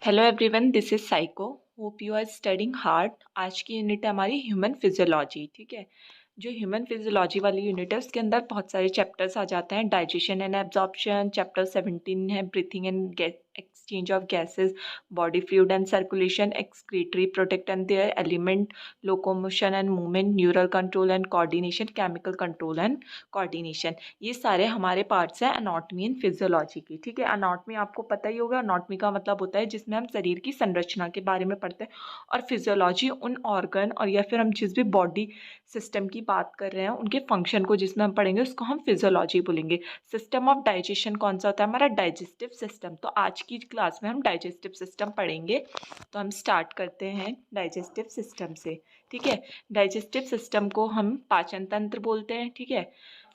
Hello everyone, this is psycho. Hope you are studying hard. आज की unit है हमारी ह्यूमन फिजियोलॉजी। ठीक है, जो ह्यूमन फिजियोलॉजी वाली यूनिट है उसके अंदर बहुत सारे चैप्टर्स आ जाते हैं। डाइजेशन एंड एब्जॉर्प्शन, चैप्टर 17 है breathing and exchange of gases, body fluid and circulation, excretory products and their element, locomotion and movement, neural control and coordination, chemical control and coordination. ये सारे हमारे पार्ट्स हैं anatomy and physiology की। ठीक है, anatomy आपको पता ही होगा। एनाटॉमी का मतलब होता है जिसमें हम शरीर की संरचना के बारे में पढ़ते हैं, और फिजियोलॉजी उन ऑर्गन और या फिर हम जिस भी बॉडी सिस्टम की बात कर रहे हैं उनके फंक्शन को जिसमें हम पढ़ेंगे उसको हम फिजियोलॉजी बोलेंगे। सिस्टम ऑफ डाइजेशन कौन सा होता है? हमारा डाइजेस्टिव सिस्टम। तो आज की क्लास में हम डाइजेस्टिव सिस्टम पढ़ेंगे। तो हम स्टार्ट करते हैं डाइजेस्टिव सिस्टम से। ठीक है, डाइजेस्टिव सिस्टम को हम पाचन तंत्र बोलते हैं। ठीक है,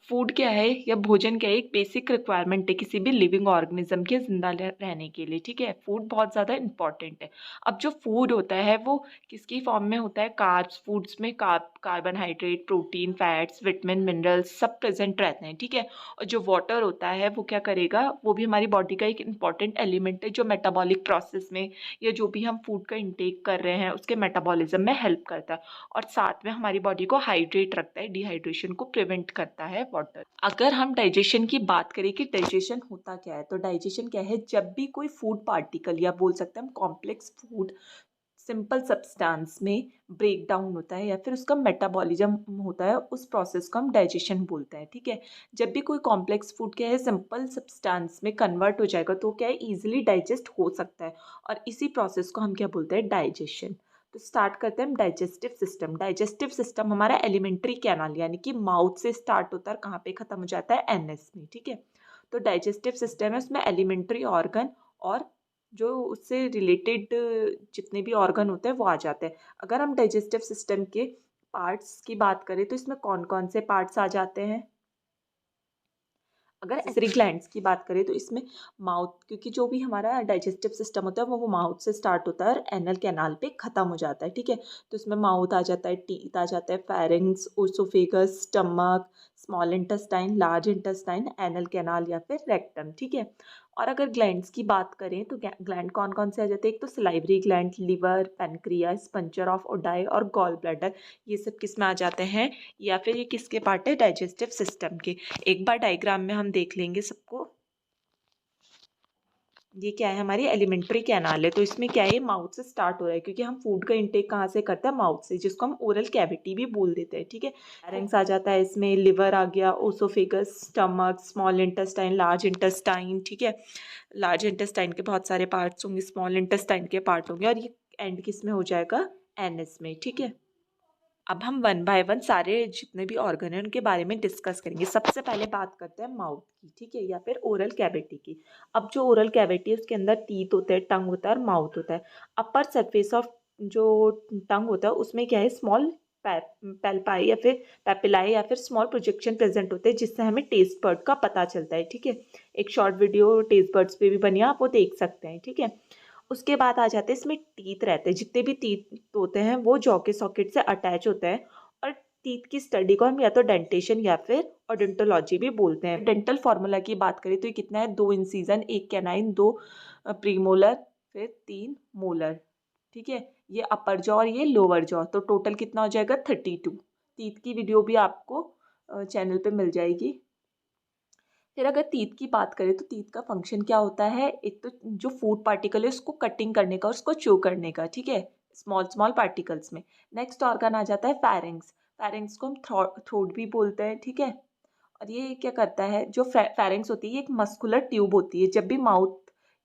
फूड क्या है या भोजन क्या है? एक बेसिक रिक्वायरमेंट है किसी भी लिविंग ऑर्गेनिज्म के जिंदा रहने के लिए। ठीक है, फूड बहुत ज़्यादा इंपॉर्टेंट है। अब जो फूड होता है वो किसकी फॉर्म में होता है? कार्ब्स। फूड्स में carbohydrate, protein, fats, vitamin, minerals सब प्रेजेंट रहते हैं। ठीक है, और जो वाटर होता है वो क्या करेगा? वो भी हमारी बॉडी का एक इंपॉर्टेंट एलिमेंट है जो मेटाबॉलिक प्रोसेस में या जो भी हम फूड का इंटेक कर रहे हैं उसके मेटाबॉलिज्म में हेल्प करता है, और साथ में हमारी बॉडी को हाइड्रेट रखता है, डिहाइड्रेशन को प्रिवेंट करता है वाटर। अगर हम डाइजेशन की बात करें कि डाइजेशन होता क्या है, तो डाइजेशन क्या है? जब भी कोई फूड पार्टिकल या बोल सकते हैं हम कॉम्प्लेक्स फूड सिंपल सब्सटेंस में ब्रेक डाउन होता है या फिर उसका मेटाबॉलिज्म होता है, उस प्रोसेस को हम डाइजेशन बोलते हैं। ठीक है, जब भी कोई कॉम्प्लेक्स फूड क्या है सिंपल सब्सटेंस में कन्वर्ट हो जाएगा तो क्या है इजीली डाइजेस्ट हो सकता है, और इसी प्रोसेस को हम क्या बोलते हैं? डाइजेशन। तो स्टार्ट करते हैं हम डाइजेस्टिव सिस्टम। डाइजेस्टिव सिस्टम हमारा एलिमेंट्री कैनाल यानी कि माउथ से स्टार्ट होता है और कहाँ पे खत्म हो जाता है? एनएस में। ठीक है, तो डाइजेस्टिव सिस्टम है उसमें एलिमेंट्री ऑर्गन और जो उससे रिलेटेड जितने भी ऑर्गन होते हैं वो आ जाते हैं। अगर हम डाइजेस्टिव सिस्टम के पार्ट्स की बात करें तो इसमें कौन कौन से पार्ट्स आ जाते हैं? अगर एक्सेसरी ग्लैंड्स की बात करें तो इसमें माउथ, क्योंकि जो भी हमारा डाइजेस्टिव सिस्टम होता है वो माउथ से स्टार्ट होता है और एनल कैनाल पे ख़त्म हो जाता है। ठीक है, तो इसमें माउथ आ जाता है, टीथ आ जाता है, pharynx, oesophagus, stomach, small intestine, large intestine, anal canal या फिर रेक्टम। ठीक है, और अगर ग्लैंड्स की बात करें तो ग्लैंड कौन कौन से आ जाते हैं? एक तो salivary gland, liver, pancreas, sphincter of Oddi और गॉल ब्लैडर। ये सब किस में आ जाते हैं या फिर ये किसके पार्ट है? डाइजेस्टिव सिस्टम के। एक बार डायग्राम में हम देख लेंगे सबको। ये क्या है? हमारी एलिमेंट्री कैनाल है, तो इसमें क्या है? माउथ से स्टार्ट हो रहा है क्योंकि हम फूड का इंटेक कहाँ से करते हैं? माउथ से, जिसको हम ओरल कैविटी भी बोल देते हैं। ठीक है, लैरिंग्स आ जाता है इसमें, लिवर आ गया, oesophagus, stomach, small intestine, large intestine. ठीक है, लार्ज इंटेस्टाइन के बहुत सारे पार्ट्स होंगे, स्मॉल इंटेस्टाइन के पार्ट होंगे, और ये एंड किस में हो जाएगा? एनएस में। ठीक है, अब हम वन बाय वन सारे जितने भी ऑर्गन हैं उनके बारे में डिस्कस करेंगे। सबसे पहले बात करते हैं माउथ की। ठीक है, या फिर ओरल कैविटी की। अब जो ओरल कैविटी है उसके अंदर टीथ होते हैं, टंग होता है और माउथ होता है। अपर सरफेस ऑफ जो टंग होता है उसमें क्या है? स्मॉल पेल्पाई या फिर पेपिलाई या फिर स्मॉल प्रोजेक्शन प्रेजेंट होते हैं जिससे हमें टेस्ट बर्ड का पता चलता है। ठीक है, एक शॉर्ट वीडियो टेस्ट बर्ड्स पे भी बनी है, आप वो देख सकते हैं। ठीक है, उसके बाद आ जाते हैं इसमें टीथ रहते हैं। जितने भी टीथ होते हैं वो जॉ के सॉकेट से अटैच होते हैं, और टीथ की स्टडी को हम या तो डेंटेशन या फिर ओडोंटोलॉजी भी बोलते हैं। डेंटल फार्मूला की बात करें तो ये कितना है? 2 इंसिजन, 1 कैनाइन, 2 प्रीमोलर, फिर 3 मोलर। ठीक है, ये अपर जॉ और ये लोअर जॉ, तो टोटल कितना हो जाएगा? 32। टीथ की वीडियो भी आपको चैनल पे मिल जाएगी। फिर अगर टीथ की बात करें तो टीथ का फंक्शन क्या होता है? एक तो जो फूड पार्टिकल है उसको कटिंग करने का और उसको च्यू करने का। ठीक है, स्मॉल स्मॉल पार्टिकल्स में। नेक्स्ट ऑर्गन आ जाता है फेरिंग्स। फेरिंग्स को हम थ्रोट भी बोलते हैं। ठीक है, और ये क्या करता है? जो फेरिंग्स होती है ये एक मस्कुलर ट्यूब होती है। जब भी माउथ,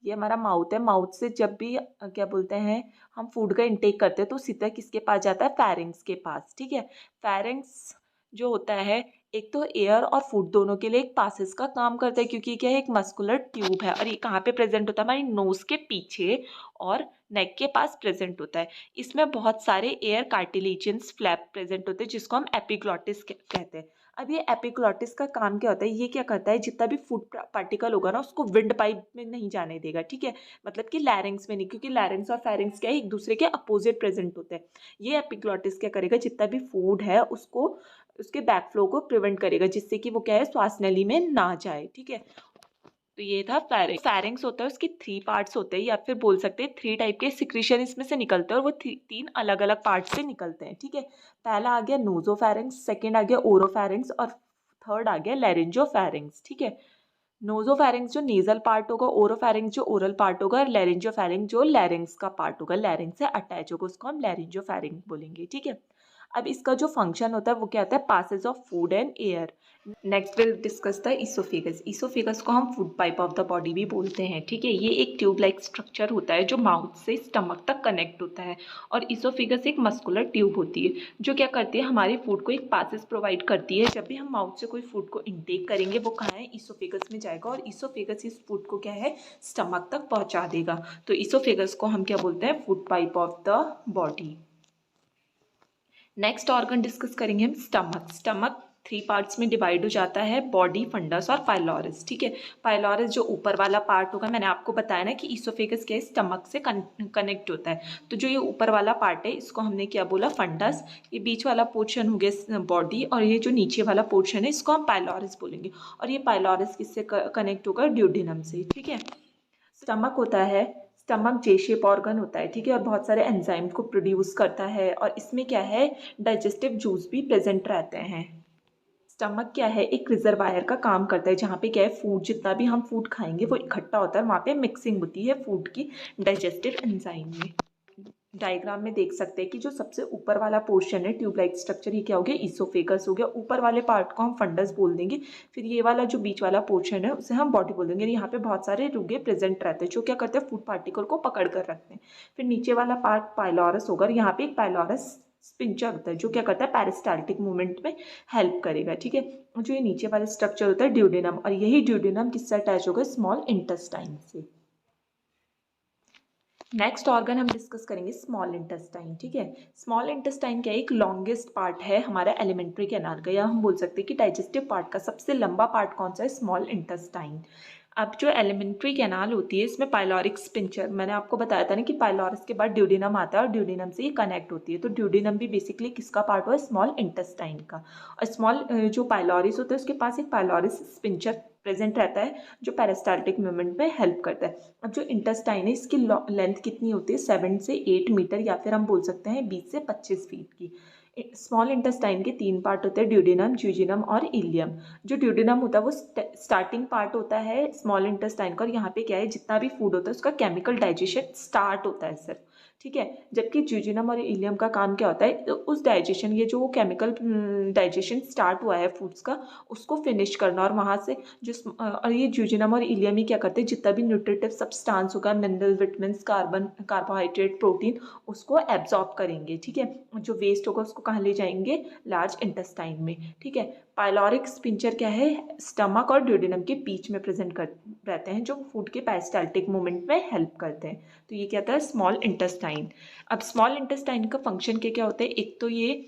ये हमारा माउथ है, माउथ से जब भी क्या बोलते हैं हम फूड का इंटेक करते हैं तो सीधा किसके पास जाता है? फेरिंग्स के पास। ठीक है, फेरिंग्स जो होता है एक तो एयर और फूड दोनों के लिए एक पासेस का काम करता है, क्योंकि क्या है? एक मस्कुलर ट्यूब है, और ये कहाँ पे प्रेजेंट होता है? हमारी नोज के पीछे और नेक के पास प्रेजेंट होता है। इसमें बहुत सारे एयर कार्टिलेजेंस फ्लैप प्रेजेंट होते हैं जिसको हम एपिग्लॉटिस कहते हैं। अब ये एपिग्लॉटिस का काम क्या होता है? ये क्या करता है? जितना भी फूड पार्टिकल होगा ना उसको विंड पाइप में नहीं जाने देगा। ठीक है, मतलब कि लैरिंग्स में नहीं, क्योंकि लैरिंग्स और फेरिंग्स क्या है? एक दूसरे के अपोजिट प्रेजेंट होते हैं। ये एपिग्लॉटिस क्या करेगा? जितना भी फूड है उसको, उसके बैकफ्लो को प्रिवेंट करेगा, जिससे कि वो क्या है? श्वास नली में ना जाए। ठीक है, तो ये था फेरिंक्स। फेरिंक्स होता है, उसके 3 पार्ट्स होते हैं, या फिर बोल सकते हैं 3 टाइप के सिक्रीशन इसमें से निकलते हैं, और वो 3 अलग अलग पार्ट से निकलते हैं, ठीक है। पहला आ गया नोजोफेरिंक्स, सेकेंड आ गया ओरोफेरिंक्स, और थर्ड आ गया लैरिंजोफेरिंक्स, ठीक है। नोजोफेरिंक्स जो नेजल पार्ट होगा, ओरोफेरिंक्स जो ओरल पार्ट होगा, और लैरिंजोफेरिंक्स जो लैरिंग्स का पार्ट होगा, लैरिंग्स से अटैच होगा, उसको हम लैरिंजोफेरिंक्स बोलेंगे, ठीक है। अब इसका जो फंक्शन होता है वो क्या होता है, passage of food and air. Next will discuss the oesophagus. Oesophagus को हम food pipe of the body भी बोलते हैं, ठीक है। ये एक ट्यूब लाइक स्ट्रक्चर होता है जो माउथ से स्टमक तक कनेक्ट होता है, और इसोफेगस एक मस्कुलर ट्यूब होती है जो क्या करती है, हमारे फूड को एक पासेस प्रोवाइड करती है। जब भी हम माउथ से कोई फूड को इनटेक करेंगे वो कहाँ है, इसोफेगस में जाएगा, और इसोफेगस इस फूड को क्या है, स्टमक तक पहुँचा देगा। तो इसोफेगस को हम क्या बोलते हैं, food pipe of the body. Next organ discuss करेंगे हम स्टमक। स्टमक 3 पार्ट्स में डिवाइड हो जाता है, बॉडी, फंडस और पाइलोरस, ठीक है। पाइलोरस जो ऊपर वाला पार्ट होगा, मैंने आपको बताया ना कि इसोफेगस क्या है, स्टमक से कनेक्ट होता है, तो जो ये ऊपर वाला पार्ट है इसको हमने क्या बोला, फंडस। ये बीच वाला पोर्शन हो गया बॉडी, और ये जो नीचे वाला पोर्शन है इसको हम पाइलोरस बोलेंगे, और ये पाइलोरस किससे कनेक्ट होगा, ड्यूडेनम से, ठीक है। स्टमक होता है, स्टमक जे शेप ऑर्गन होता है, ठीक है, और बहुत सारे एंजाइम को प्रोड्यूस करता है, और इसमें क्या है, डाइजेस्टिव जूस भी प्रेजेंट रहते हैं। स्टमक क्या है, एक रिजर्वायर का काम करता है, जहाँ पे क्या है, फूड, जितना भी हम फूड खाएंगे वो इकट्ठा होता है, वहाँ पे मिक्सिंग होती है फूड की डाइजेस्टिव एंजाइम में। डायग्राम में देख सकते हैं कि जो सबसे ऊपर वाला पोर्शन है, ट्यूब लाइक स्ट्रक्चर, ये क्या हो गया, इसोफेगस हो गया। ऊपर वाले पार्ट को हम फंडस बोल देंगे, फिर ये वाला जो बीच वाला पोर्शन है उसे हम बॉडी बोल देंगे। यहाँ पे बहुत सारे रुगे प्रेजेंट रहते हैं जो क्या करते हैं, फूड पार्टिकल को पकड़ कर रखते हैं। फिर नीचे वाला पार्ट पाइलोरस होगा, यहाँ पे एक पाइलोरस स्पिंचर होता है जो क्या करता है, पेरिस्टाल्टिक मूवमेंट में हेल्प करेगा, ठीक है। जो ये नीचे वाला स्ट्रक्चर होता है ड्यूडेनम, और यही ड्यूडेनम किससे अटैच होगा, स्मॉल इंटेस्टाइन से। नेक्स्ट ऑर्गन हम डिस्कस करेंगे स्मॉल इंटेस्टाइन, ठीक है। स्मॉल इंटेस्टाइन क्या है, एक लॉन्गेस्ट पार्ट है हमारा एलिमेंट्री कैनाल का, या हम बोल सकते हैं कि डाइजेस्टिव पार्ट का सबसे लंबा पार्ट कौन सा है, स्मॉल इंटेस्टाइन। अब जो एलिमेंट्री कैनाल होती है इसमें पाइलोरिक स्पिंचर, मैंने आपको बताया था ना कि पाइलोरस के बाद ड्यूडेनम आता है, और ड्यूडेनम से ये कनेक्ट होती है, तो ड्यूडेनम भी बेसिकली किसका पार्ट हुआ है, स्मॉल इंटेस्टाइन का। और स्मॉल जो पाइलोरिस होता है उसके पास एक पाइलोरिस स्पिंचर प्रेजेंट रहता है जो पेरिस्टाल्टिक मूवमेंट में हेल्प करता है। अब जो इंटेस्टाइन है इसकी लेंथ कितनी होती है, 7 से 8 मीटर, या फिर हम बोल सकते हैं 20 से 25 फीट की। स्मॉल इंटेस्टाइन के 3 पार्ट होते हैं, ड्यूडेनम, ज्यूजिनम और इलियम। जो ड्यूडेनम होता है वो स्टार्टिंग पार्ट होता है स्मॉल इंटेस्टाइन का, और यहाँ पे क्या है, जितना भी फूड होता है उसका केमिकल डाइजेशन स्टार्ट होता है सिर्फ, ठीक है। जबकि ज्यूजिनम और इलियम का काम क्या होता है, तो उस डाइजेशन, ये जो केमिकल डाइजेशन स्टार्ट हुआ है फूड्स का उसको फिनिश करना, और वहाँ से और ये ज्यूजिनम और इलियम ही क्या करते हैं, जितना भी न्यूट्रिटिव सब्सटेंस होगा, मिनरल, विटामिन्स, कार्बोहाइड्रेट, प्रोटीन, उसको एब्जॉर्ब करेंगे, ठीक है। जो वेस्ट होगा उसको कहाँ ले जाएंगे, लार्ज इंटेस्टाइन में, ठीक है। पाइलोरिक स्पिंचर क्या है, स्टमक और ड्यूडेनम के बीच में प्रेजेंट कर रहते हैं, जो फूड के पेरिस्टाल्टिक मूवमेंट में हेल्प करते हैं। तो ये क्या होता है, स्मॉल इंटेस्टाइन। अब स्मॉल इंटेस्टाइन का फंक्शन क्या क्या होता है, एक तो ये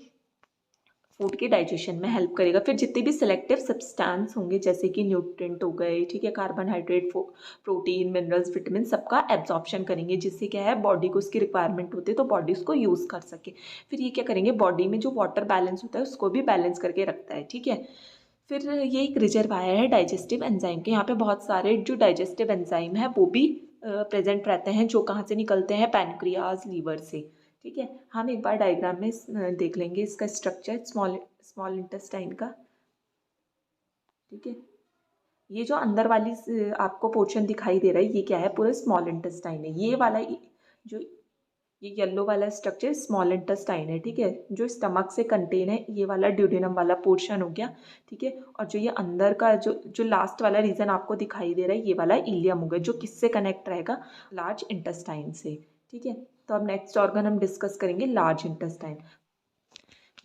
फूड के डाइजेशन में हेल्प करेगा, फिर जितने भी सिलेक्टिव सब्सटेंस होंगे जैसे कि न्यूट्रिएंट हो गए, ठीक है, कार्बोहाइड्रेट, प्रोटीन, मिनरल्स, विटामिन, सबका एब्जॉर्प्शन करेंगे, जिससे क्या है, बॉडी को उसकी रिक्वायरमेंट होती है तो बॉडी उसको यूज़ कर सके। फिर ये क्या करेंगे, बॉडी में जो वाटर बैलेंस होता है उसको भी बैलेंस करके रखता है, ठीक है। फिर ये एक रिजर्वायर है डाइजेस्टिव एंजाइम के, यहाँ पे बहुत सारे जो डाइजेस्टिव एंजाइम है वो भी प्रेजेंट रहते हैं, जो कहाँ से निकलते हैं, पैनक्रियाज, लीवर से, ठीक है। हम एक बार डायग्राम में देख लेंगे इसका स्ट्रक्चर स्मॉल स्मॉल इंटेस्टाइन का, ठीक है। ये जो अंदर वाली आपको पोर्शन दिखाई दे रहा है ये क्या है, पूरा स्मॉल इंटेस्टाइन है। ये वाला जो ये येलो वाला स्ट्रक्चर स्मॉल इंटेस्टाइन है, ठीक है, जो स्टमक से कंटेन है, ये वाला ड्यूडेनम वाला पोर्शन हो गया, ठीक है। और जो ये अंदर का जो लास्ट वाला रीजन आपको दिखाई दे रहा है ये वाला इलियम हो गया, जो किससे कनेक्ट रहेगा, लार्ज इंटेस्टाइन से, ठीक है। तो अब नेक्स्ट ऑर्गन हम डिस्कस करेंगे लार्ज इंटेस्टाइन।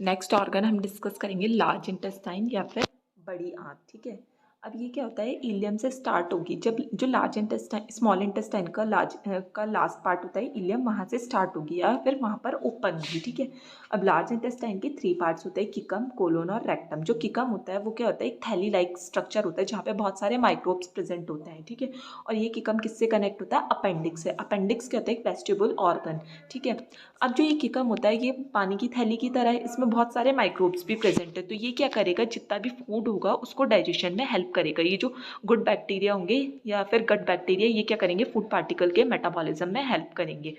नेक्स्ट ऑर्गन हम डिस्कस करेंगे लार्ज इंटेस्टाइन या फिर बड़ी आंत, ठीक है। अब ये क्या होता है, इलियम से स्टार्ट होगी, जब जो लार्ज इंटेस्टाइन, स्मॉल इंटेस्टाइन का लास्ट पार्ट होता है इलियम, वहाँ से स्टार्ट होगी या फिर वहाँ पर ओपन होगी, ठीक है। अब लार्ज इंटेस्टाइन के 3 पार्ट्स होते हैं, किकम, कोलोन और रेक्टम। जो किकम होता है वो क्या होता है, एक थैली लाइक स्ट्रक्चर होता है जहाँ पे बहुत सारे माइक्रोब्स प्रेजेंट होते हैं, ठीक है। और ये किकम किससे कनेक्ट होता है, अपेंडिक्स से। अपेंडिक्स क्या होता है, एक वेस्टिबुल ऑर्गन, ठीक है। अब जो ये किकम होता है ये पानी की थैली की तरह है, इसमें बहुत सारे माइक्रोब्स भी प्रेजेंट है, तो ये क्या करेगा, जितना भी फूड होगा उसको डाइजेशन में हेल्प करेगा। ये जो गुड बैक्टीरिया होंगे या फिर गट बैक्टीरिया, ये क्या करेंगे, फूड पार्टिकल के मेटाबॉलिज्म में हेल्प करेंगे।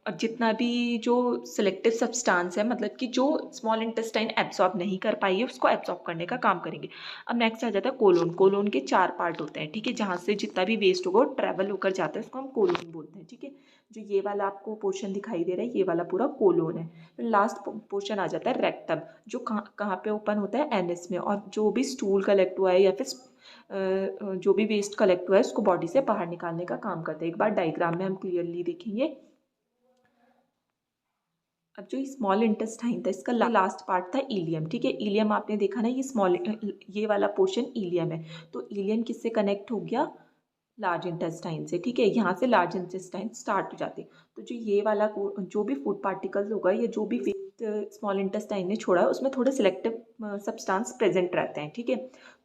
और जितना भी जो सिलेक्टिव सब्सटेंस है, मतलब कि जो स्मॉल इंटेस्टाइन एब्जॉर्ब नहीं कर पाई है, उसको एब्जॉर्ब करने का काम करेंगे। अब नेक्स्ट आ जाता है कोलोन। कोलोन के 4 पार्ट होते हैं, ठीक है, जहाँ से जितना भी वेस्ट होगा वो ट्रैवल होकर जाता है, उसको हम कोलोन बोलते हैं, ठीक है। जो ये वाला आपको पोर्शन दिखाई दे रहा है, ये वाला पूरा कोलोन है। फिर लास्ट पोर्शन आ जाता है रेक्टम, जो कहाँ कहाँ पे ओपन होता है, एनएस में। और जो भी स्टूल कलेक्ट हुआ है या फिर जो भी वेस्ट कलेक्ट हुआ है, उसको बॉडी से बाहर निकालने का काम करता है। एक बार डायग्राम में हम क्लियरली देखेंगे। अब जो स्मॉल इंटेस्टाइन था, इसका लास्ट पार्ट था इलियम, ठीक है। इलियम आपने देखा ना, ये स्मॉल, ये वाला पोर्शन इलियम है। तो इलियम किससे कनेक्ट हो गया, लार्ज इंटेस्टाइन से, ठीक है। यहाँ से लार्ज इंटेस्टाइन स्टार्ट हो जाते हैं। तो जो ये वाला जो भी फूड पार्टिकल्स होगा या जो भी वेस्ट स्मॉल इंटेस्टाइन ने छोड़ा, उसमें थोड़े सिलेक्टिव सब्सटेंस प्रेजेंट रहते हैं, ठीक है।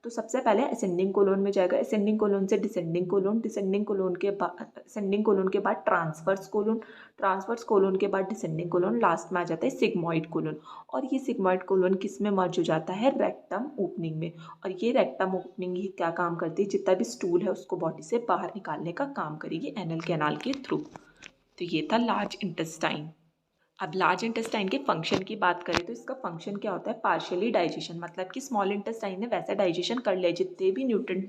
तो सबसे पहले असेंडिंग कोलोन में जाएगा, असेंडिंग कोलोन से डिसेंडिंग कोलोन, डिसेंडिंग कोलोन के बाद असेंडिंग कोलोन के बाद ट्रांसवर्स कोलोन, ट्रांसवर्स कोलोन के बाद डिसेंडिंग कोलोन, लास्ट में आ जाता है सिग्मॉइड कोलोन। और ये सिग्मॉइड कोलोन किस में मर्ज हो जाता है, रेक्टम ओपनिंग में। और ये रेक्टम ओपनिंग ही क्या काम करती है, जितना भी स्टूल है उसको बॉडी से बाहर निकालने का काम करेगी एनल कैनाल के थ्रू। तो ये था लार्ज इंटेस्टाइन। अब लार्ज इंटेस्टाइन के फंक्शन की बात करें तो इसका फंक्शन क्या होता है, पार्शियली डाइजेशन, मतलब कि स्मॉल इंटेस्टाइन ने वैसे डाइजेशन कर लिया, जितने भी न्यूट्रिएंट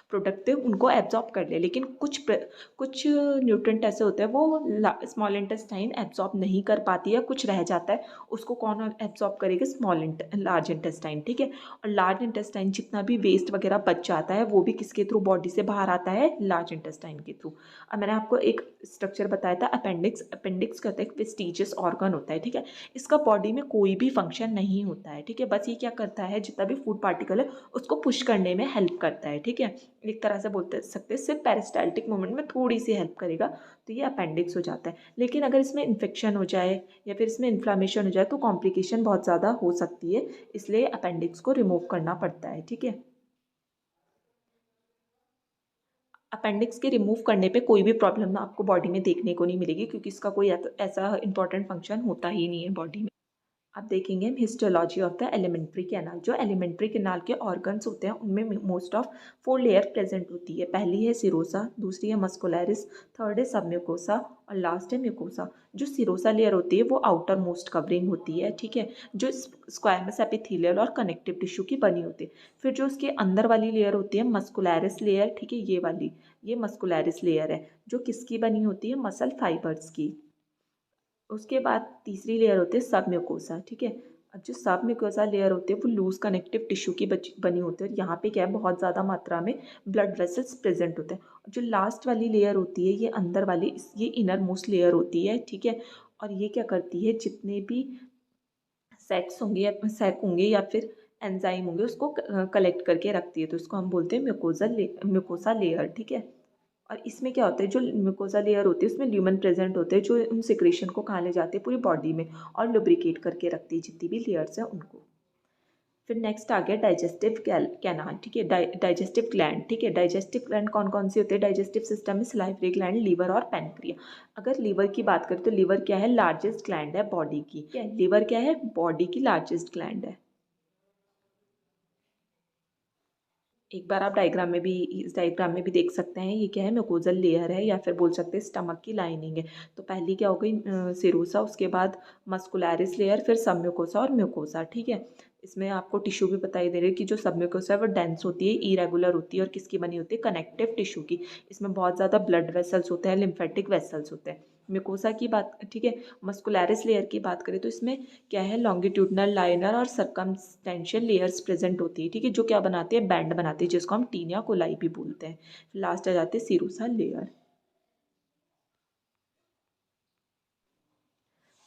प्रोडक्ट थे उनको एब्जॉर्ब कर लिया, लेकिन कुछ न्यूट्रिएंट ऐसे होते हैं वो स्मॉल इंटेस्टाइन एब्जॉर्ब नहीं कर पाती है, कुछ रह जाता है, उसको कौन एब्जॉर्ब करेगा, लार्ज इंटेस्टाइन, ठीक है। और लार्ज इंटेस्टाइन जितना भी वेस्ट वगैरह बच जाता है वो भी किसके थ्रू बॉडी से बाहर आता है, लार्ज इंटेस्टाइन के थ्रू। अब मैंने आपको एक स्ट्रक्चर बताया था अपेंडिक्स। अपेंडिक्स कहते हैं वेस्टिजियस ऑर्गन होता है, ठीक है। इसका बॉडी में कोई भी फंक्शन नहीं होता है, ठीक है। बस ये क्या करता है, जितना भी फूड पार्टिकल है उसको पुश करने में हेल्प करता है, ठीक है। एक तरह से बोलते सकते हैं सिर्फ पेरिस्टाल्टिक मूवमेंट में थोड़ी सी हेल्प करेगा, तो ये अपेंडिक्स हो जाता है। लेकिन अगर इसमें इन्फेक्शन हो जाए या फिर इसमें इन्फ्लामेशन हो जाए तो कॉम्प्लिकेशन बहुत ज़्यादा हो सकती है, इसलिए अपेंडिक्स को रिमूव करना पड़ता है, ठीक है। अपेंडिक्स के रिमूव करने पे कोई भी प्रॉब्लम आपको बॉडी में देखने को नहीं मिलेगी, क्योंकि इसका कोई ऐसा इंपॉर्टेंट फंक्शन होता ही नहीं है बॉडी में। अब देखेंगे हम histology of the alimentary canal. जो एलिमेंट्री कैनाल के ऑर्गन्स होते हैं उनमें मोस्ट ऑफ 4 लेयर प्रेजेंट होती है। पहली है सिरोसा, दूसरी है मस्कुलरिस, थर्ड है सबम्यूकोसा और लास्ट है म्यूकोसा। जो सिरोसा लेयर होती है वो आउटर मोस्ट कवरिंग होती है, ठीक है, जो स्क्वायमस एपिथेलियल और कनेक्टिव टिश्यू की बनी होती है। फिर जो उसके अंदर वाली लेयर होती है मस्कुलरिस लेयर, ठीक है, ये वाली, ये मस्कुलरिस लेयर है, जो किसकी बनी होती है, मसल फाइबर्स की। उसके बाद तीसरी लेयर होती है सब म्यूकोसा, ठीक है। अब जो सब म्यूकोसा लेयर होती है वो लूज कनेक्टिव टिश्यू की बनी होती है, और यहाँ पे क्या है, बहुत ज़्यादा मात्रा में ब्लड वेसल्स प्रेजेंट होते हैं। जो लास्ट वाली लेयर होती है ये अंदर वाली, ये इनर मोस्ट लेयर होती है, ठीक है। और ये क्या करती है, जितने भी सैक होंगे या फिर एंजाइम होंगे उसको कलेक्ट करके रखती है, तो उसको हम बोलते हैं म्यूकोसा लेयर, ठीक है। और इसमें क्या होता है, जो म्यूकोसा लेयर होती है उसमें ल्यूमन प्रेजेंट होते हैं, जो उन सिक्रेशन को कहाँ ले जाते हैं, पूरी बॉडी में, और लुब्रिकेट करके रखती है जितनी भी लेयर्स हैं उनको। फिर नेक्स्ट आ गया डाइजेस्टिव कैनाल, ठीक है, डाइजेस्टिव ग्लैंड, ठीक है। डाइजेस्टिव ग्लैंड कौन कौन सी होते हैं डाइजेस्टिव सिस्टम में, सलाइवरी ग्लैंड, लीवर और पैनक्रिया। अगर लीवर की बात करें तो लीवर क्या है, लार्जेस्ट ग्लैंड है बॉडी की, ठीक है। लीवर क्या है, बॉडी की लार्जेस्ट ग्लैंड है। एक बार आप डायग्राम में भी, इस डायग्राम में भी देख सकते हैं, ये क्या है, म्यूकोजल लेयर है या फिर बोल सकते हैं स्टमक की लाइनिंग है। तो पहली क्या हो गई, सिरोसा, उसके बाद मस्कुलरिस लेयर, फिर सब म्यूकोसा और म्यूकोसा, ठीक है। इसमें आपको टिश्यू भी बताई दे रही है कि जो सब म्यूकोसा है वो डेंस होती है, इरेगुलर होती है, और किसकी बनी होती है, कनेक्टिव टिश्यू की। इसमें बहुत ज़्यादा ब्लड वेसल्स होते हैं, लिम्फेटिक वेसल्स होते हैं। म्यूकोसा की बात, ठीक है। मस्कुलरिस लेयर की बात करें तो इसमें क्या है, लॉन्गिट्यूडनल लाइनर और सर्कमस्टेंशियल लेयर्स प्रेजेंट होती है, ठीक है, जो क्या बनाती है, बैंड बनाती है, जिसको हम टीनिया कोलाई भी बोलते हैं। लास्ट आ जाती है सिरोसा लेयर।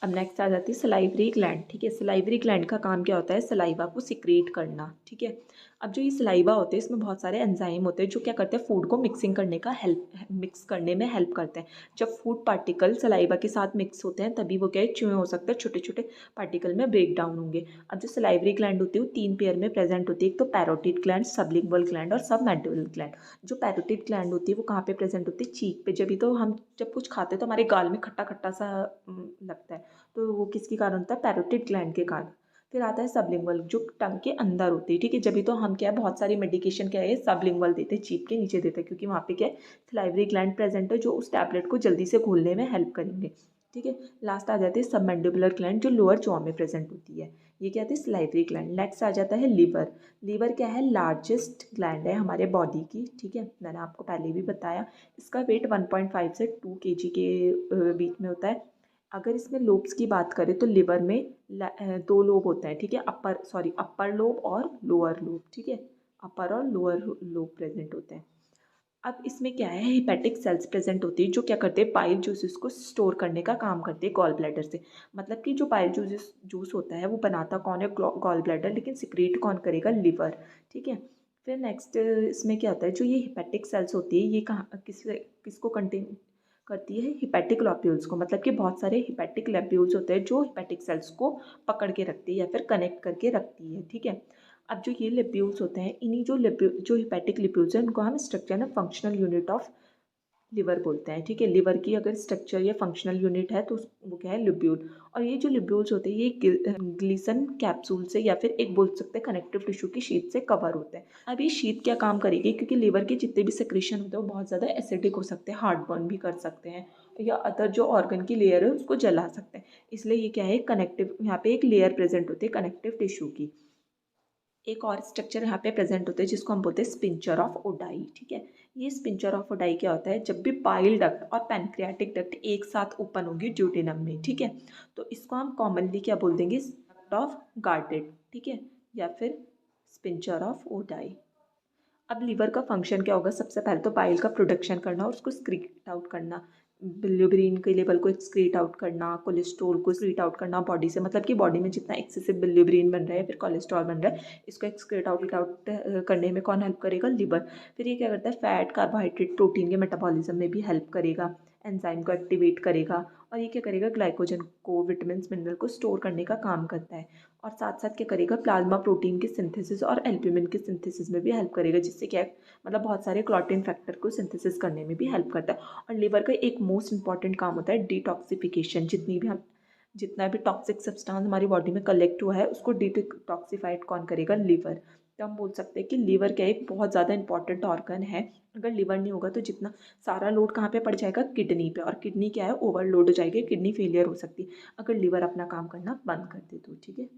अब नेक्स्ट आ जाती है सलाइवरी ग्लैंड, ठीक है। सलाइवरी ग्लैंड का काम क्या होता है, सलाइवा को सिक्रेट करना, ठीक है। अब जो ये सलाइवा होते हैं इसमें बहुत सारे एंजाइम होते हैं जो क्या करते हैं, फूड को मिक्स करने में हेल्प करते हैं। जब फूड पार्टिकल सलाइवा के साथ मिक्स होते हैं तभी वो क्या है, चूहे हो सकते हैं, छोटे छोटे पार्टिकल में ब्रेक डाउन होंगे। अब जो सलाइवरी ग्लैंड होती है वो 3 पेयर में प्रेजेंट होती है, एक तो पैरोटिड ग्लैंड, सबलिंगुअल ग्लैंड और सबमैंडिबुलर ग्लैंड। जो पैरोटिड ग्लैंड होती है वो कहाँ पे प्रेजेंट होती है, चीक पे। जब भी तो हम जब कुछ खाते हैं तो हमारे गाल में खट्टा खट्टा सा लगता है, तो वो किसके कारण होता है, पैरोटिड ग्लैंड के कारण। फिर आता है सबलिंगुअल, जो टंग के अंदर होती है, ठीक है। जब भी तो हम क्या है बहुत सारी मेडिकेशन क्या है सबलिंगुअल देते हैं, जीभ के नीचे देते हैं, क्योंकि वहाँ पे क्या है सलाइवरी ग्लैंड प्रेजेंट है जो उस टैबलेट को जल्दी से घोलने में हेल्प करेंगे, ठीक है। लास्ट आ जाती है सबमैंडिबुलर ग्लैंड, जो लोअर जॉ में प्रेजेंट होती है, ये क्या आती है सलाइवरी ग्लैंड। नेक्स्ट आ जाता है लीवर। लीवर क्या है लार्जेस्ट ग्लैंड है हमारे बॉडी की, ठीक है, मैंने आपको पहले भी बताया। इसका वेट 1.5 से 2 kg के बीच में होता है। अगर इसमें लोब्स की बात करें तो लिवर में दो लोब होते हैं, ठीक है, अपर लोब और लोअर लोब, ठीक है, अपर और लोअर लोब प्रेजेंट होते हैं। अब इसमें क्या है हिपैटिक सेल्स प्रेजेंट होती है, जो क्या करते हैं पाइल जूसेस को स्टोर करने का काम करते हैं गॉल ब्लैडर से। मतलब कि जो पाइल जूस होता है वो बनाता कौन है गॉल ब्लैडर, लेकिन सिक्रीट कौन करेगा लिवर, ठीक है। फिर नेक्स्ट इसमें क्या होता है जो ये हिपैटिक सेल्स होती है ये कहाँ किसको कंटेन करती है हिपैटिक लॉब्यूल्स को। मतलब कि बहुत सारे हिपैटिक लॉब्यूल्स होते हैं जो हिपैटिक सेल्स को पकड़ के रखती है या फिर कनेक्ट करके रखती है, ठीक है। अब जो ये लिप्यूल्स होते हैं इन्हीं जो हिपैटिक लिप्यूल्स हैं उनको हम structure and functional unit of liver बोलते हैं, ठीक है। लिवर की अगर स्ट्रक्चर या फंक्शनल यूनिट है तो वो क्या है लिब्यूल। और ये जो लिब्यूल्स होते हैं ये ग्लीसन कैप्सूल से या फिर एक बोल सकते हैं कनेक्टिव टिश्यू की शीट से कवर होते हैं। अब ये शीट क्या काम करेगी, क्योंकि लिवर के जितने भी सेक्रेशन होते हैं वो बहुत ज़्यादा एसिडिक हो सकते हैं, हार्ट बर्न भी कर सकते हैं या अदर जो ऑर्गन की लेयर है उसको जला सकते हैं। इसलिए ये क्या है कनेक्टिव, यहाँ पे एक लेयर प्रेजेंट होती है कनेक्टिव टिश्यू की। एक और स्ट्रक्चर यहाँ पे प्रेजेंट होता है जिसको हम बोलते हैं स्पिंचर ऑफ ओडाई, ठीक है। ये स्पिंचर ऑफ ओडाई क्या होता है, जब भी पाइल डक्ट और पैनक्रियाटिक डक्ट एक साथ ओपन होगी ड्यूटेनम में, ठीक है, तो इसको हम कॉमनली क्या बोल देंगे डक्ट ऑफ गार्डेड, ठीक है, या फिर स्पिंचर ऑफ ओडाई। अब लीवर का फंक्शन क्या होगा, सबसे पहले तो पाइल का प्रोडक्शन करना और उसको स्क्रीट आउट करना, बिलिरुबिन के लेवल को स्क्रीट आउट करना, कोलेस्ट्रॉल को स्क्रीट आउट करना बॉडी से, मतलब कि बॉडी में जितना एक्सेसिव बिलिरुबिन बन रहा है फिर कोलेस्ट्रॉल बन रहा है इसको एक्सक्रीट आउट करने में कौन हेल्प करेगा लिवर। फिर ये क्या करता है फैट कार्बोहाइड्रेट प्रोटीन के मेटाबॉलिज्म में भी हेल्प करेगा, एंजाइम को एक्टिवेट करेगा, और ये क्या करेगा ग्लाइकोजन को विटामिन मिनरल को स्टोर करने का काम करता है। और साथ साथ क्या करेगा प्लाज्मा प्रोटीन की सिंथेसिस और एल्ब्यूमिन की सिंथेसिस में भी हेल्प करेगा, जिससे क्या है मतलब बहुत सारे क्लॉटिन फैक्टर को सिंथेसिस करने में भी हेल्प करता है। और लिवर का एक मोस्ट इंपॉर्टेंट काम होता है डिटॉक्सिफिकेशन, जितना भी टॉक्सिक सब्सटेंस हमारी बॉडी में कलेक्ट हुआ है उसको डिटॉक्सिफाइड कौन करेगा लिवर। तो हम बोल सकते हैं कि लिवर क्या एक बहुत ज़्यादा इंपॉर्टेंट ऑर्गन है। अगर लिवर नहीं होगा तो जितना सारा लोड कहाँ पे पड़ जाएगा किडनी पे, और किडनी क्या है ओवरलोड हो जाएगी, किडनी फेलियर हो सकती है अगर लिवर अपना काम करना बंद कर दे तो, ठीक है।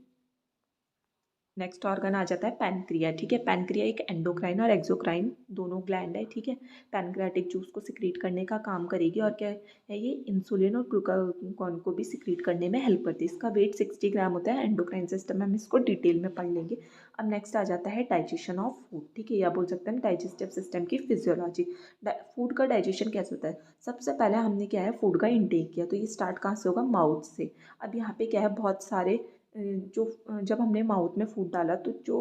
नेक्स्ट ऑर्गन आ जाता है पैनक्रिया, ठीक है। पैनक्रिया एक एंडोक्राइन और एक्सोक्राइन दोनों ग्लैंड है, ठीक है। पैनक्रियाटिक जूस को सिक्रीट करने का काम करेगी, और क्या है ये इंसुलिन और ग्लूकागॉन को भी सिक्रीट करने में हेल्प करती है। इसका वेट 60 ग्राम होता है। एंडोक्राइन सिस्टम में हम इसको डिटेल में पढ़ लेंगे। अब नेक्स्ट आ जाता है डाइजेशन ऑफ फूड, ठीक है, या बोल सकते हैं डाइजेस्टिव सिस्टम की फिजियोलॉजी। फूड का डाइजेशन कैसे होता है, सबसे पहले हमने क्या है फूड का इंटेक किया तो ये स्टार्ट कहाँ से होगा माउथ से। अब यहाँ पे क्या है बहुत सारे जो जब हमने माउथ में फूड डाला तो जो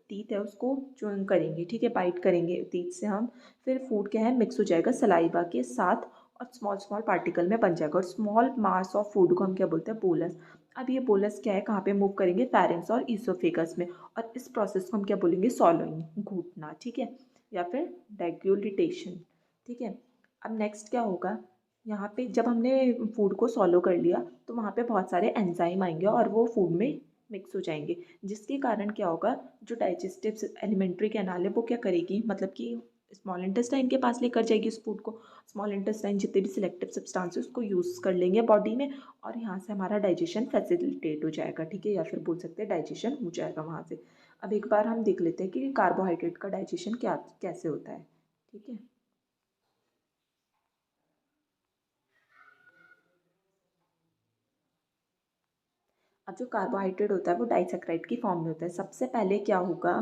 टीथ है उसको च्यूइंग करेंगे, ठीक है, बाइट करेंगे टीथ से हम। फिर फूड क्या है मिक्स हो जाएगा सलाइवा के साथ और स्मॉल स्मॉल पार्टिकल में बन जाएगा, और स्मॉल मास ऑफ फूड को हम क्या बोलते हैं बोलस। अब ये बोलस क्या है कहाँ पे मूव करेंगे फेरेंक्स और ईसोफेगस में, और इस प्रोसेस को हम क्या बोलेंगे सॉलोइंग घूटना, ठीक है, या फिर डेग्यूलिटेशन, ठीक है। अब नेक्स्ट क्या होगा, यहाँ पे जब हमने फूड को सॉलो कर लिया तो वहाँ पे बहुत सारे एंजाइम आएंगे और वो फूड में मिक्स हो जाएंगे, जिसके कारण क्या होगा जो डाइजेस्टिव एलिमेंट्री कैनाल है वो क्या करेगी, मतलब कि स्मॉल इंटेस्टाइन के पास लेकर जाएगी उस फूड को। स्मॉल इंटेस्टाइन जितने भी सिलेक्टिव सब्सटेंसेस उसको यूज़ कर लेंगे बॉडी में, और यहाँ से हमारा डाइजेशन फैसिलिटेट हो जाएगा, ठीक है, या फिर बोल सकते हैं डाइजेशन हो जाएगा वहाँ से। अब एक बार हम देख लेते हैं कि कार्बोहाइड्रेट का डाइजेशन क्या कैसे होता है, ठीक है। अब जो कार्बोहाइड्रेट होता है वो डाइसेक्राइड की फॉर्म में होता है। सबसे पहले क्या होगा,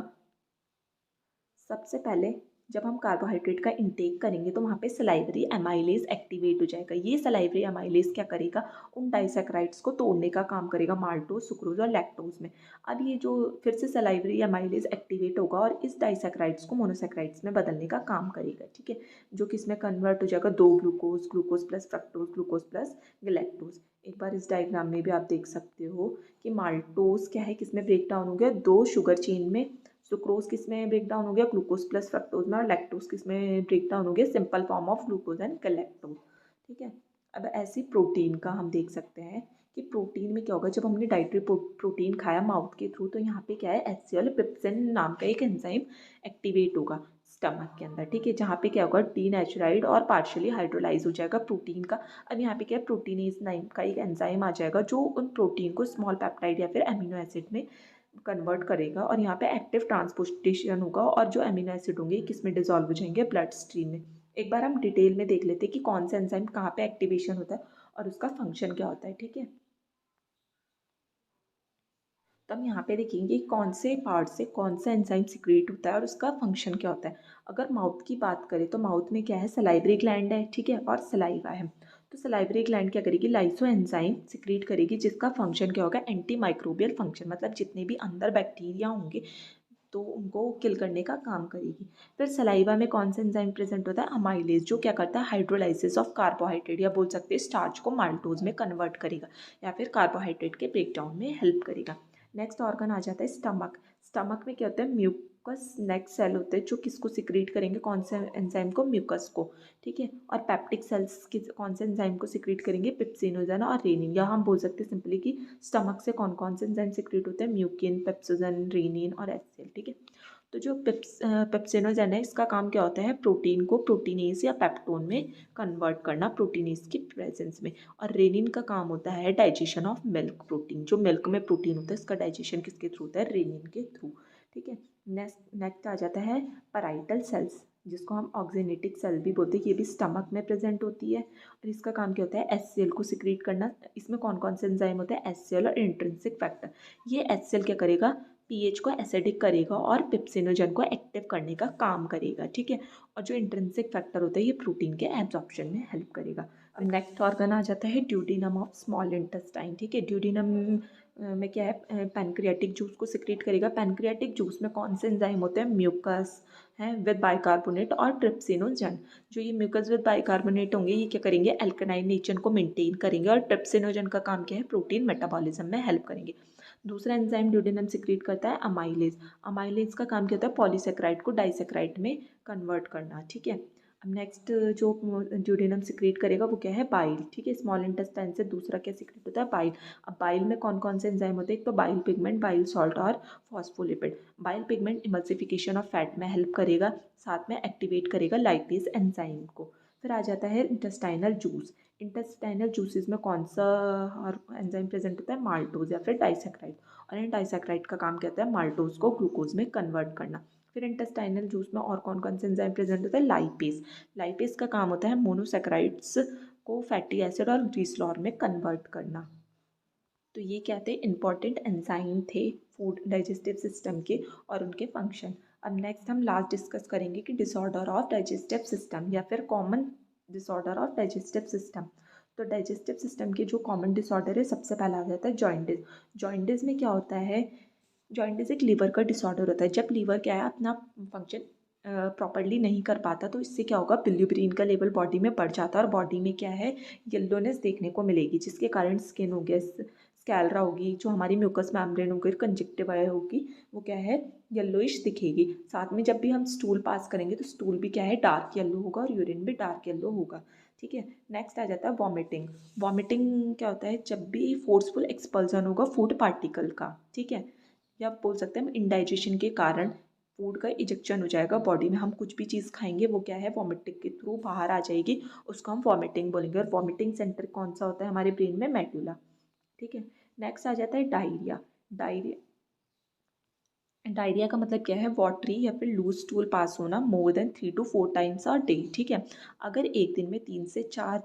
सबसे पहले जब हम कार्बोहाइड्रेट का इंटेक करेंगे तो वहाँ पे सलाइवरी एमाइलेज एक्टिवेट हो जाएगा। ये सलाइवरी एमाइलेज क्या करेगा उन डाइसेक्राइड्स को तोड़ने का काम करेगा माल्टोज सुक्रोज और लैक्टोज में। अब ये जो फिर से सलाइवरी एमाइलेज एक्टिवेट होगा और इस डाइसेक्राइड्स को मोनोसेक्राइड्स में बदलने का काम करेगा, ठीक है, जो कि इसमें कन्वर्ट हो जाएगा दो glucose, glucose plus fructose, glucose plus गलैक्टोज। एक बार इस डायग्राम में भी आप देख सकते हो कि माल्टोज क्या है किसमें ब्रेक डाउन हो गया दो शुगर चेन में, सुक्रोज किस में ब्रेक डाउन हो गया ग्लूकोज प्लस फ्रक्टोज में, और लैक्टोज किस में ब्रेक डाउन हो गया simple form of glucose and गलैक्टोज, ठीक है। अब ऐसी प्रोटीन का हम देख सकते हैं कि प्रोटीन में क्या होगा, जब हमने डाइटरी प्रोटीन खाया माउथ के थ्रू, तो यहाँ पे क्या है, एचसीएल पिप्सिन नाम का एक एंजाइम एक्टिवेट होगा स्टमक के अंदर, ठीक है, जहाँ पे क्या होगा, डीनेचुराइड और पार्शियली हाइड्रोलाइज हो जाएगा प्रोटीन का। अब यहाँ पे क्या है, प्रोटीनेज नाम का एक एंजाइम आ जाएगा जो उन प्रोटीन को स्मॉल पेप्टाइड या फिर एमिनो एसिड में कन्वर्ट करेगा, और यहाँ पे एक्टिव ट्रांसपोर्टेशन होगा, और जो एमिनो एसिड होंगे किस में डिजॉल्व हो जाएंगे, ब्लड स्ट्रीम में। एक बार हम डिटेल में देख लेते हैं कि कौन सा एंजाइम कहाँ पे एक्टिवेशन होता है और उसका फंक्शन क्या होता है, ठीक है। तो हम यहाँ पे देखेंगे कौन से पार्ट से कौन सा एंजाइम सिक्रेट होता है और उसका फंक्शन क्या होता है। अगर माउथ की बात करें तो माउथ में क्या है, सलाइवरी ग्लैंड है, ठीक है, और सलाइवा है। तो सलाइवरी ग्लैंड क्या करेगी, लाइसो एंजाइम सिक्रेट करेगी, जिसका फंक्शन क्या होगा, एंटी माइक्रोबियल फंक्शन, मतलब जितने भी अंदर बैक्टीरिया होंगे तो उनको किल करने का काम करेगी। फिर सलाइवा में कौन सा एंजाइम प्रेजेंट होता है, अमाइलेज, जो क्या करता है, हाइड्रोलाइसिस ऑफ कार्बोहाइड्रेट, या बोल सकते हैं स्टार्च को माल्टोज में कन्वर्ट करेगा, या फिर कार्बोहाइड्रेट के ब्रेकडाउन में हेल्प करेगा। नेक्स्ट ऑर्गन आ जाता है स्टमक। स्टमक में क्या होता है, म्यूकस नेक्स्ट सेल होते हैं जो किसको सिक्रीट करेंगे, कौन से एंजाइम को, म्यूकस को, ठीक है। और पेप्टिक सेल्स किस कौन से एंजाइम को सिक्रीट करेंगे, पिप्सिनोजन और रेनिन, या हम बोल सकते हैं सिंपली कि स्टमक से कौन कौन से एंजाइम सिक्रीट होते हैं, म्यूकिन, पेप्सोजन, रेनिन और एचसीएल, ठीक है। तो जो पेप्सिनोजन है, इसका काम क्या होता है, प्रोटीन को प्रोटीनेज या पेप्टोन में कन्वर्ट करना प्रोटीनेज की प्रेजेंस में। और रेनिन का काम होता है डाइजेशन ऑफ मिल्क प्रोटीन, जो मिल्क में प्रोटीन होता है इसका डाइजेशन किसके थ्रू होता है, रेनिन के थ्रू, ठीक है। नेक्स्ट आ जाता है पैराइटल सेल्स, जिसको हम ऑक्सीनेटिक सेल भी बोलते हैं, ये भी स्टमक में प्रेजेंट होती है, और इसका काम क्या होता है, एचसीएल को सिक्रीट करना। इसमें कौन कौन से एंजाइम होते हैं, एचसीएल और इंट्रिंसिक फैक्टर। ये एचसीएल क्या करेगा, पीएच को एसिडिक करेगा और पिप्सिनोजन को एक्टिव करने का काम करेगा, ठीक है। और जो इंट्रिंसिक फैक्टर होता है, ये प्रोटीन के एब्जॉर्प्शन में हेल्प करेगा। अब नेक्स्ट ऑर्गन आ जाता है ड्यूडिनम ऑफ स्मॉल इंटेस्टाइन, ठीक है। ड्यूडिनम में क्या है, पैनक्रियाटिक जूस को सिक्रेट करेगा। पैनक्रियाटिक जूस में कौन से एंजाइम होते हैं, म्यूकस है विद बाइकार्बोनेट और ट्रिप्सिनोजन। जो ये म्यूकस विद बाइकार्बोनेट होंगे, ये क्या करेंगे, एल्कनाइन नेचर को मेंटेन करेंगे, और ट्रिप्सिनोजन का काम क्या है, प्रोटीन मेटाबॉलिज्म में हेल्प करेंगे। दूसरा एंजाइम ड्यूडेनम सिक्रीट करता है अमाइलेज। अमाइलेज का काम क्या होता है, पॉलीसेक्राइड को डाइसेक्राइड में कन्वर्ट करना, ठीक है। अब नेक्स्ट जो ड्यूडेनम सिक्रीट करेगा वो क्या है, बाइल, ठीक है। स्मॉल इंटेस्टाइन से दूसरा क्या सिक्रीट होता है, बाइल। अब बाइल में कौन कौन से एंजाइम होते हैं, एक तो बाइल पिगमेंट, बाइल सॉल्ट और phospholipid. Bile pigment emulsification of fat में हेल्प करेगा, साथ में एक्टिवेट करेगा लाइपेज एंजाइम को। फिर आ जाता है इंटेस्टाइनल जूस। इंटेस्टाइनल जूसेस में कौन सा एंजाइम प्रेजेंट होता है, माल्टोज या फिर डाइसेक्राइड। और इन डाइसेक्राइड का काम क्या होता है, माल्टोज को ग्लूकोज में कन्वर्ट करना। फिर इंटेस्टाइनल जूस में और कौन कौन से एंजाइम प्रेजेंट होता है, लाइपेज। लाइपेज का काम होता है मोनोसेक्राइड्स को फैटी एसिड और ग्रीसलॉर में कन्वर्ट करना। तो ये क्या थे, इंपॉर्टेंट एंजाइम थे फूड डाइजेस्टिव सिस्टम के और उनके फंक्शन। अब नेक्स्ट हम लास्ट डिस्कस करेंगे कि डिसऑर्डर ऑफ डाइजेस्टिव सिस्टम या फिर common disorder of digestive system. तो डाइजेस्टिव सिस्टम के जो कॉमन डिसऑर्डर है, सबसे पहला आ जाता है जॉइंडिस। जॉइंडिस में क्या होता है, जॉइंडिस एक लीवर का डिसऑर्डर होता है। जब लीवर क्या है, अपना फंक्शन प्रॉपरली नहीं कर पाता, तो इससे क्या होगा, बिलिरुबिन का लेवल बॉडी में बढ़ जाता है, और बॉडी में क्या है, येलोनेस देखने को मिलेगी, जिसके कारण स्किन हो गया, स्कैलरा होगी, जो हमारी म्यूकस मेम्ब्रेन होगी, कंजक्टिवा होगी, वो क्या है, येलोइश दिखेगी। साथ में जब भी हम स्टूल पास करेंगे तो स्टूल भी क्या है, डार्क येलो होगा, और यूरिन भी डार्क येलो होगा, ठीक है। नेक्स्ट आ जाता है वॉमिटिंग। वॉमिटिंग क्या होता है, जब भी फोर्सफुल एक्सपल्जन होगा फूड पार्टिकल का, ठीक है, या बोल सकते हैं हम इंडाइजेशन के कारण फूड का इजेक्शन हो जाएगा बॉडी में। हम कुछ भी चीज़ खाएंगे वो क्या है, वॉमिटिंग के थ्रू बाहर आ जाएगी, उसको हम वॉमिटिंग बोलेंगे। और वॉमिटिंग सेंटर कौन सा होता है हमारे ब्रेन में, मेडुला, ठीक है। नेक्स्ट आ जाता है डायरिया। डायरिया डायरिया का मतलब क्या है, वाटरी या फिर लूज स्टूल पास होना more than 3 to 4 times a day, ठीक है। अगर एक दिन में 3 से 4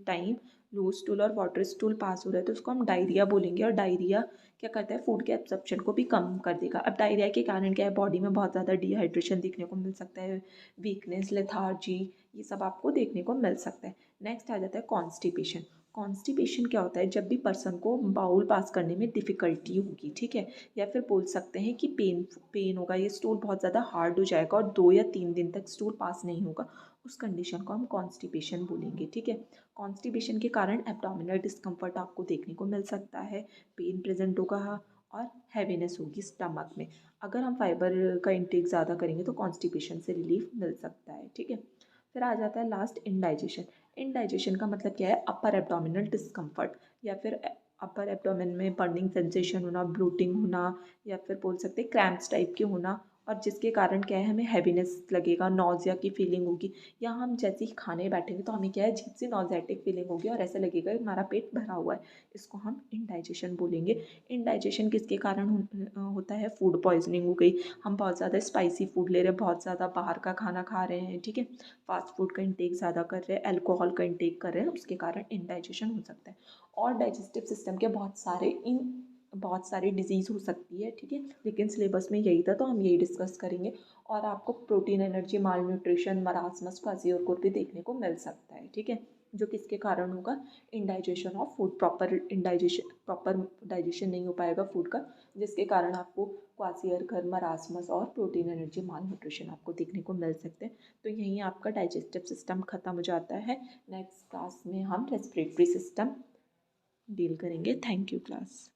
टाइम लूज स्टूल और वाटर स्टूल पास हो रहा है तो उसको हम डायरिया बोलेंगे। और डायरिया क्या करता है, फूड के एब्जॉर्प्शन को भी कम कर देगा। अब डायरिया के कारण क्या है, बॉडी में बहुत ज़्यादा डिहाइड्रेशन देखने को मिल सकता है, वीकनेस, लेथार्जी, ये सब आपको देखने को मिल सकता है। नेक्स्ट आ जाता है कॉन्स्टिपेशन। कॉन्स्टिपेशन क्या होता है, जब भी पर्सन को बाउल पास करने में डिफ़िकल्टी होगी, ठीक है, या फिर बोल सकते हैं कि पेन होगा, ये स्टूल बहुत ज़्यादा हार्ड हो जाएगा और 2 या 3 दिन तक स्टूल पास नहीं होगा, उस कंडीशन को हम कॉन्स्टिपेशन बोलेंगे, ठीक है। कॉन्स्टिपेशन के कारण एब्डोमिनल डिस्कम्फर्ट आपको देखने को मिल सकता है, पेन प्रेजेंट होगा, और हैवीनेस होगी स्टमक में। अगर हम फाइबर का इंटेक ज़्यादा करेंगे तो कॉन्स्टिपेशन से रिलीफ मिल सकता है, ठीक है। फिर आ जाता है लास्ट, इनडाइजेशन। इनडाइजेशन का मतलब क्या है, अपर एब्डोमिनल डिस्कम्फर्ट या फिर अपर एब्डोमेन में बर्निंग सेंसेशन होना, ब्लोटिंग होना, या फिर बोल सकते हैं क्रैम्प्स टाइप के होना, और जिसके कारण क्या है हमें हैवीनेस लगेगा, नौजिया की फीलिंग होगी, या हम जैसे ही खाने बैठेंगे तो हमें क्या है अजीब सी नौजेटिक फीलिंग होगी और ऐसा लगेगा कि हमारा पेट भरा हुआ है। इसको हम इंडाइजेशन बोलेंगे। इंडाइजेशन किसके कारण होता है? फूड पॉइजनिंग हो गई, हम बहुत ज़्यादा स्पाइसी फूड ले रहे हैं, बहुत ज़्यादा बाहर का खाना खा रहे हैं, ठीक है, फास्ट फूड का इंटेक ज़्यादा कर रहे हैं, अल्कोहल का इंटेक कर रहे हैं, उसके कारण इंडाइजेशन हो सकता है। और डाइजेस्टिव सिस्टम के बहुत सारी डिजीज़ हो सकती है, ठीक है, लेकिन सिलेबस में यही था तो हम यही डिस्कस करेंगे। और आपको प्रोटीन एनर्जी माल न्यूट्रिशन मरासमस क्वाजियोरकोर भी देखने को मिल सकता है, ठीक है, जो किसके कारण होगा? Indigestion of food, proper digestion नहीं हो पाएगा फूड का, जिसके कारण आपको क्वासियरकर मरासमस और प्रोटीन एनर्जी माल न्यूट्रिशन आपको देखने को मिल सकते हैं। तो यहीं आपका डाइजेस्टिव सिस्टम खत्म हो जाता है। नेक्स्ट क्लास में हम रेस्पिरेटरी सिस्टम डील करेंगे। Thank you class.